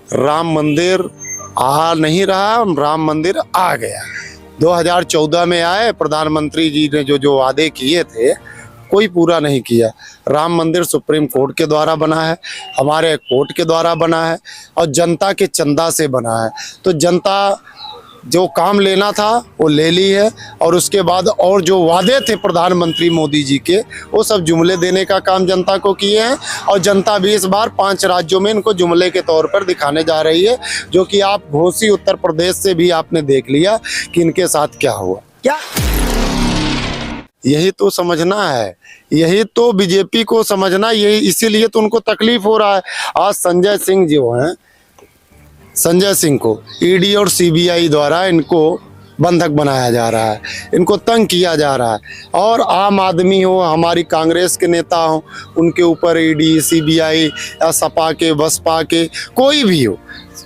राम मंदिर आ नहीं रहा, राम मंदिर आ गया। 2014 में आए, प्रधानमंत्री जी ने जो जो वादे किए थे कोई पूरा नहीं किया। राम मंदिर सुप्रीम कोर्ट के द्वारा बना है, हमारे कोर्ट के द्वारा बना है और जनता के चंदा से बना है। तो जनता जो काम लेना था वो ले ली है और उसके बाद और जो वादे थे प्रधानमंत्री मोदी जी के वो सब जुमले देने का काम जनता को किए हैं। और जनता भी इस बार 5 राज्यों में इनको जुमले के तौर पर दिखाने जा रही है, जो कि आप घोसी उत्तर प्रदेश से भी आपने देख लिया कि इनके साथ क्या हुआ। क्या यही तो समझना है, यही तो बीजेपी को समझना, यही इसीलिए तो उनको तकलीफ हो रहा है। आज संजय सिंह जो हैं, संजय सिंह को ईडी और सीबीआई द्वारा इनको बंधक बनाया जा रहा है, इनको तंग किया जा रहा है। और आम आदमी हो, हमारी कांग्रेस के नेता हो, उनके ऊपर ईडी सीबीआई या सपा के बसपा के कोई भी हो,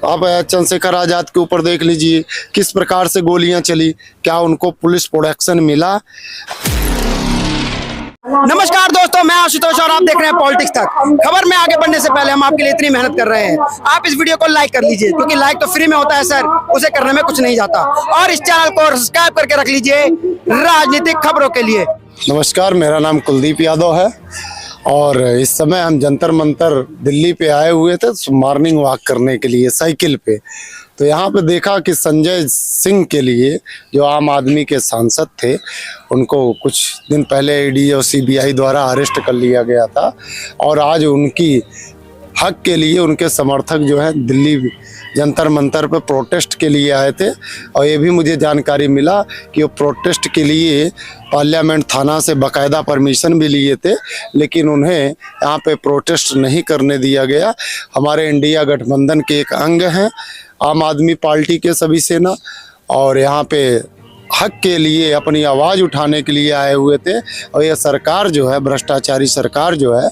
आप चंद्रशेखर आजाद के ऊपर देख लीजिए किस प्रकार से गोलियां चली, क्या उनको पुलिस प्रोटेक्शन मिला? नमस्कार दोस्तों, मैं आशुतोष और आप देख रहे हैं पॉलिटिक्स तक। खबर में आगे बढ़ने से पहले हम आपके लिए इतनी मेहनत कर रहे हैं, आप इस वीडियो को लाइक कर लीजिए, क्योंकि लाइक तो फ्री में होता है सर, उसे करने में कुछ नहीं जाता। और इस चैनल को सब्सक्राइब करके रख लीजिए राजनीतिक खबरों के लिए। नमस्कार, मेरा नाम कुलदीप यादव है और इस समय हम जंतर मंतर दिल्ली पे आए हुए थे मॉर्निंग वॉक करने के लिए साइकिल पे। तो यहाँ पे देखा कि संजय सिंह के लिए, जो आम आदमी के सांसद थे, उनको कुछ दिन पहले ईडी और सीबीआई द्वारा अरेस्ट कर लिया गया था और आज उनकी हक के लिए उनके समर्थक जो है दिल्ली जंतर मंतर पे प्रोटेस्ट के लिए आए थे। और ये भी मुझे जानकारी मिला कि वो प्रोटेस्ट के लिए पार्लियामेंट थाना से बाकायदा परमिशन भी लिए थे, लेकिन उन्हें यहाँ पे प्रोटेस्ट नहीं करने दिया गया। हमारे इंडिया गठबंधन के एक अंग हैं आम आदमी पार्टी के सभी सेना, और यहाँ पे हक के लिए अपनी आवाज़ उठाने के लिए आए हुए थे। और ये सरकार जो है, भ्रष्टाचारी सरकार जो है,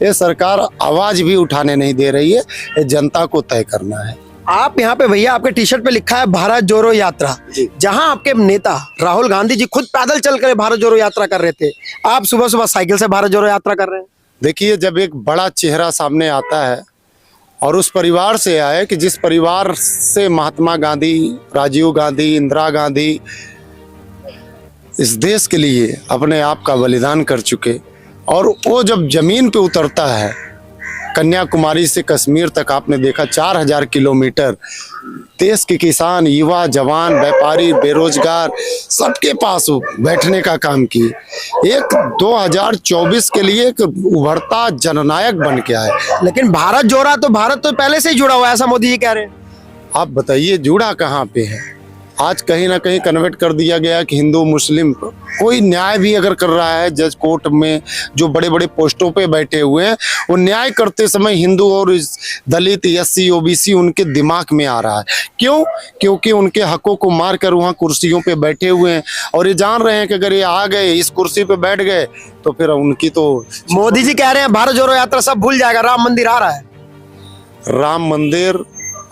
ये सरकार आवाज़ भी उठाने नहीं दे रही है, ये जनता को तय करना है। आप यहाँ पे भैया, आपके टी शर्ट पे लिखा है भारत जोड़ो यात्रा, जहाँ आपके नेता राहुल गांधी जी खुद पैदल चलकर भारत जोड़ो यात्रा कर रहे थे, आप सुबह सुबह साइकिल से भारत जोड़ो यात्रा कर रहे हैं। देखिए, जब एक बड़ा चेहरा सामने आता है और उस परिवार से आए कि जिस परिवार से महात्मा गांधी, राजीव गांधी, इंदिरा गांधी इस देश के लिए अपने आप का बलिदान कर चुके, और वो जब जमीन पे उतरता है, कन्याकुमारी से कश्मीर तक आपने देखा 4000 किलोमीटर, देश के किसान, युवा, जवान, व्यापारी, बेरोजगार सबके पास बैठने का काम किए। एक 2024 के लिए एक उभरता जननायक बन के आए। लेकिन भारत जोड़ा तो भारत तो पहले से ही जुड़ा हुआ है, ऐसा मोदी जी कह रहे हैं। आप बताइए जुड़ा कहाँ पे है? आज कहीं ना कहीं कन्वर्ट कर दिया गया कि हिंदू मुस्लिम, कोई न्याय भी अगर कर रहा है जज कोर्ट में, जो बड़े बड़े पोस्टों पे बैठे हुए हैं, वो न्याय करते समय हिंदू और दलित, एससी, ओबीसी उनके दिमाग में आ रहा है। क्यों? क्योंकि उनके हकों को मार कर वहाँ कुर्सियों पे बैठे हुए हैं और ये जान रहे हैं कि अगर ये आ गए, इस कुर्सी पे बैठ गए, तो फिर उनकी तो। मोदी जी कह रहे हैं भारत जोड़ो यात्रा सब भूल जाएगा, राम मंदिर आ रहा है। राम मंदिर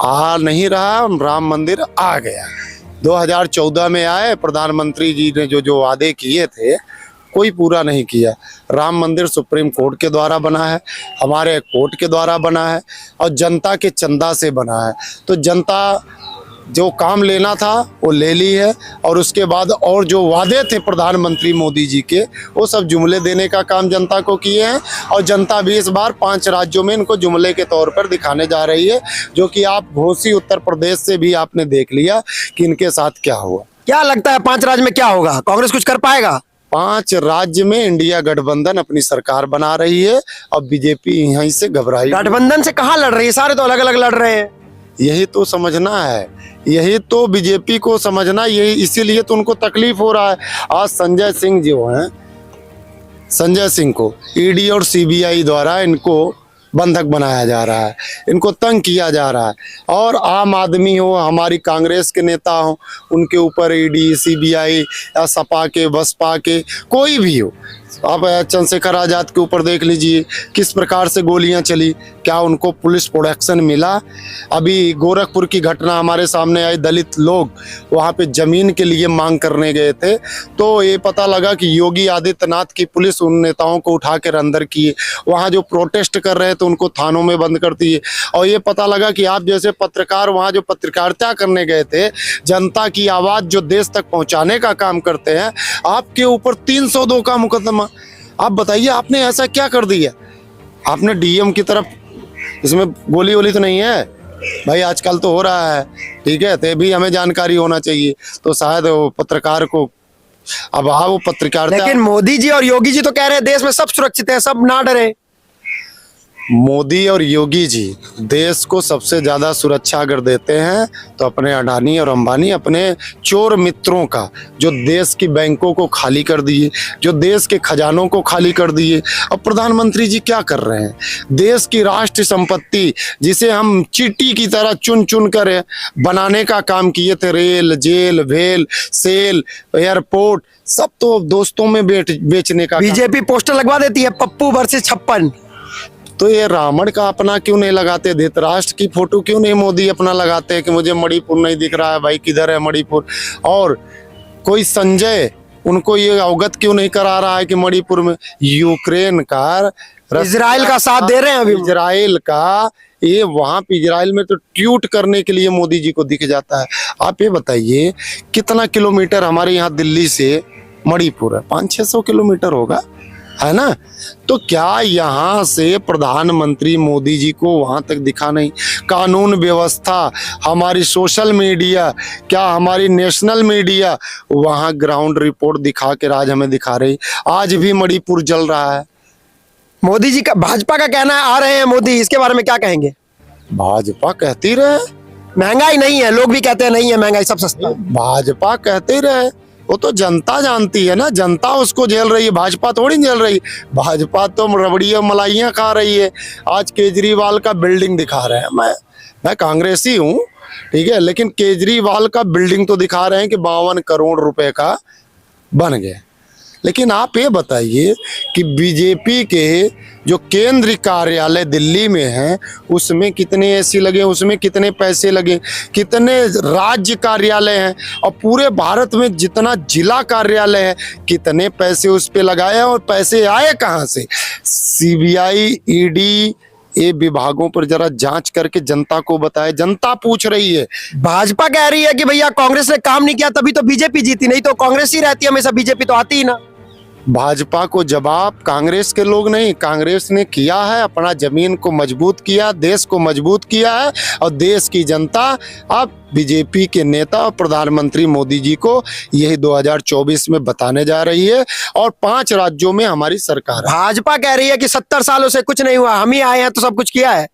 आ नहीं रहा, राम मंदिर आ गया। 2014 में आए, प्रधानमंत्री जी ने जो जो वादे किए थे कोई पूरा नहीं किया। राम मंदिर सुप्रीम कोर्ट के द्वारा बना है, हमारे कोर्ट के द्वारा बना है और जनता के चंदा से बना है। तो जनता जो काम लेना था वो ले ली है और उसके बाद और जो वादे थे प्रधानमंत्री मोदी जी के वो सब जुमले देने का काम जनता को किए हैं। और जनता भी इस बार 5 राज्यों में इनको जुमले के तौर पर दिखाने जा रही है, जो कि आप घोसी उत्तर प्रदेश से भी आपने देख लिया कि इनके साथ क्या हुआ। क्या लगता है 5 राज्य में क्या होगा? कांग्रेस कुछ कर पाएगा? 5 राज्य में इंडिया गठबंधन अपनी सरकार बना रही है और बीजेपी यहीं से घबराई। गठबंधन से कहाँ लड़ रही है? सारे तो अलग अलग लड़ रहे हैं। यही तो समझना है, यही तो बीजेपी को समझना, यही इसीलिए तो उनको तकलीफ हो रहा है। आज संजय सिंह जो हैं, संजय सिंह को ईडी और सीबीआई द्वारा इनको बंधक बनाया जा रहा है, इनको तंग किया जा रहा है। और आम आदमी हो, हमारी कांग्रेस के नेता हो, उनके ऊपर ईडी सीबीआई या सपा के बसपा के कोई भी हो, आप चंद्रशेखर आजाद के ऊपर देख लीजिए किस प्रकार से गोलियां चली, क्या उनको पुलिस प्रोटेक्शन मिला? अभी गोरखपुर की घटना हमारे सामने आई, दलित लोग वहां पे जमीन के लिए मांग करने गए थे, तो ये पता लगा कि योगी आदित्यनाथ की पुलिस उन नेताओं को उठा कर अंदर किए, वहां जो प्रोटेस्ट कर रहे थे उनको थानों में बंद कर दिए। और ये पता लगा कि आप जैसे पत्रकार वहां जो पत्रकारिता करने गए थे, जनता की आवाज जो देश तक पहुंचाने का काम करते हैं, आपके ऊपर 302 का मुकदमा। आप बताइए आपने ऐसा क्या कर दिया? आपने डीएम की तरफ, इसमें गोली वोली तो नहीं है भाई, आजकल तो हो रहा है, ठीक है, तो भी हमें जानकारी होना चाहिए। तो शायद वो पत्रकार को, अब हाँ वो पत्रकारिता, लेकिन मोदी जी और योगी जी तो कह रहे हैं देश में सब सुरक्षित है, सब ना डरे। मोदी और योगी जी देश को सबसे ज्यादा सुरक्षा अगर देते हैं तो अपने अडानी और अंबानी, अपने चोर मित्रों का, जो देश की बैंकों को खाली कर दिए, जो देश के खजानों को खाली कर दिए। अब प्रधानमंत्री जी क्या कर रहे हैं? देश की राष्ट्रीय संपत्ति जिसे हम चींटी की तरह चुन चुन कर बनाने का काम किए थे, रेल, जेल, भेल, सेल, एयरपोर्ट, सब तो दोस्तों में बेचने का। बीजेपी पोस्टर लगवा देती है पप्पू वर्सेस 56। तो ये रावण का अपना क्यों नहीं लगाते? धृतराष्ट्र की फोटो क्यों नहीं मोदी अपना लगाते हैं कि मुझे मणिपुर नहीं दिख रहा है भाई, किधर है मणिपुर? और कोई संजय उनको ये अवगत क्यों नहीं करा रहा है कि मणिपुर में यूक्रेन का, इजराइल का साथ दे रहे हैं अभी, इजराइल का, ये वहां पे इजराइल में तो ट्वीट करने के लिए मोदी जी को दिख जाता है। आप ये बताइए कितना किलोमीटर हमारे यहाँ दिल्ली से मणिपुर है? 500-600 किलोमीटर होगा, है ना? तो क्या यहाँ से प्रधानमंत्री मोदी जी को वहां तक दिखा नहीं? कानून व्यवस्था, हमारी सोशल मीडिया, क्या हमारी नेशनल मीडिया वहां ग्राउंड रिपोर्ट दिखा के आज हमें दिखा रही? आज भी मणिपुर जल रहा है। मोदी जी का, भाजपा का कहना है आ रहे हैं मोदी, इसके बारे में क्या कहेंगे? भाजपा कहती रहे महंगाई नहीं है, लोग भी कहते हैं नहीं है महंगाई, सब सस्ता है। भाजपा कहते रहे, वो तो जनता जानती है ना, जनता उसको झेल रही है, भाजपा थोड़ी झेल रही। भाजपा तो रबड़ी और मलाइयाँ खा रही है। आज केजरीवाल का बिल्डिंग दिखा रहे हैं, मैं कांग्रेसी हूँ, ठीक है, लेकिन केजरीवाल का बिल्डिंग तो दिखा रहे हैं कि 52 करोड़ रुपए का बन गया। लेकिन आप ये बताइए कि बीजेपी के जो केंद्रीय कार्यालय दिल्ली में है उसमें कितने एसी लगे, उसमें कितने पैसे लगे, कितने राज्य कार्यालय हैं, और पूरे भारत में जितना जिला कार्यालय है कितने पैसे उस पे लगाए हैं, और पैसे आए कहाँ से? सीबीआई, ईडी, ये विभागों पर जरा जांच करके जनता को बताए। जनता पूछ रही है। भाजपा कह रही है कि भैया कांग्रेस ने काम नहीं किया तभी तो बीजेपी जीती, नहीं तो कांग्रेस ही रहती हमेशा, बीजेपी तो आती ही ना। भाजपा को जवाब कांग्रेस के लोग नहीं, कांग्रेस ने किया है, अपना जमीन को मजबूत किया, देश को मजबूत किया है, और देश की जनता अब बीजेपी के नेता और प्रधानमंत्री मोदी जी को यही 2024 में बताने जा रही है। और 5 राज्यों में हमारी सरकार है। भाजपा कह रही है कि 70 सालों से कुछ नहीं हुआ, हम ही आए हैं तो सब कुछ किया है।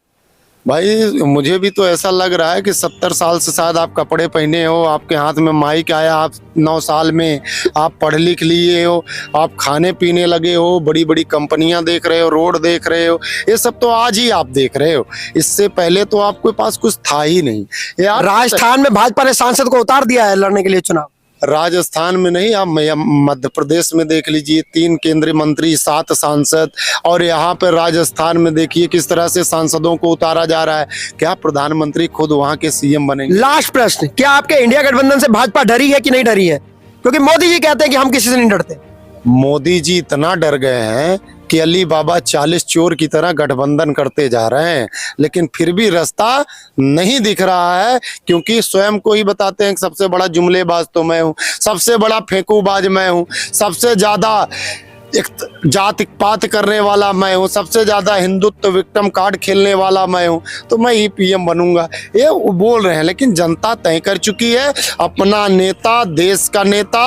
भाई मुझे भी तो ऐसा लग रहा है कि 70 साल से शायद आप कपड़े पहने हो, आपके हाथ में माइक आया, आप 9 साल में आप पढ़ लिख लिए हो, आप खाने पीने लगे हो, बड़ी बड़ी कंपनियां देख रहे हो, रोड देख रहे हो, ये सब तो आज ही आप देख रहे हो। इससे पहले तो आपके पास कुछ था ही नहीं। यार राजस्थान में भाजपा ने सांसद को उतार दिया है लड़ने के लिए चुनाव। राजस्थान में नहीं, आप मध्य प्रदेश में देख लीजिए, 3 केंद्रीय मंत्री, 7 सांसद, और यहाँ पर राजस्थान में देखिए किस तरह से सांसदों को उतारा जा रहा है। क्या प्रधानमंत्री खुद वहाँ के सीएम बनेंगे? लास्ट प्रश्न, क्या आपके इंडिया गठबंधन से भाजपा डरी है कि नहीं डरी है? क्योंकि मोदी जी कहते हैं कि हम किसी से नहीं डरते। मोदी जी इतना डर गए हैं कि अली बाबा 40 चोर की तरह गठबंधन करते जा रहे हैं, लेकिन फिर भी रास्ता नहीं दिख रहा है, क्योंकि स्वयं को ही बताते हैं कि सबसे बड़ा जुमलेबाज तो मैं हूं, सबसे बड़ा फेंकूबाज मैं हूं, सबसे ज्यादा एक जात पात करने वाला मैं हूँ, सबसे ज्यादा हिंदुत्व विक्टिम कार्ड खेलने वाला मैं हूँ, तो मैं ही पीएम बनूंगा, ये वो बोल रहे हैं। लेकिन जनता तय कर चुकी है, अपना नेता, देश का नेता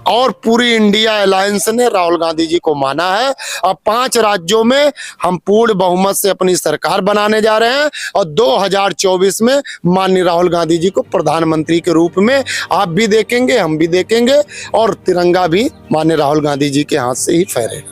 और पूरी इंडिया अलायंस ने राहुल गांधी जी को माना है। अब 5 राज्यों में हम पूर्ण बहुमत से अपनी सरकार बनाने जा रहे हैं, और 2024 में माननीय राहुल गांधी जी को प्रधानमंत्री के रूप में आप भी देखेंगे, हम भी देखेंगे, और तिरंगा भी माननीय राहुल गांधी जी के हाथ से ही फहरेगा।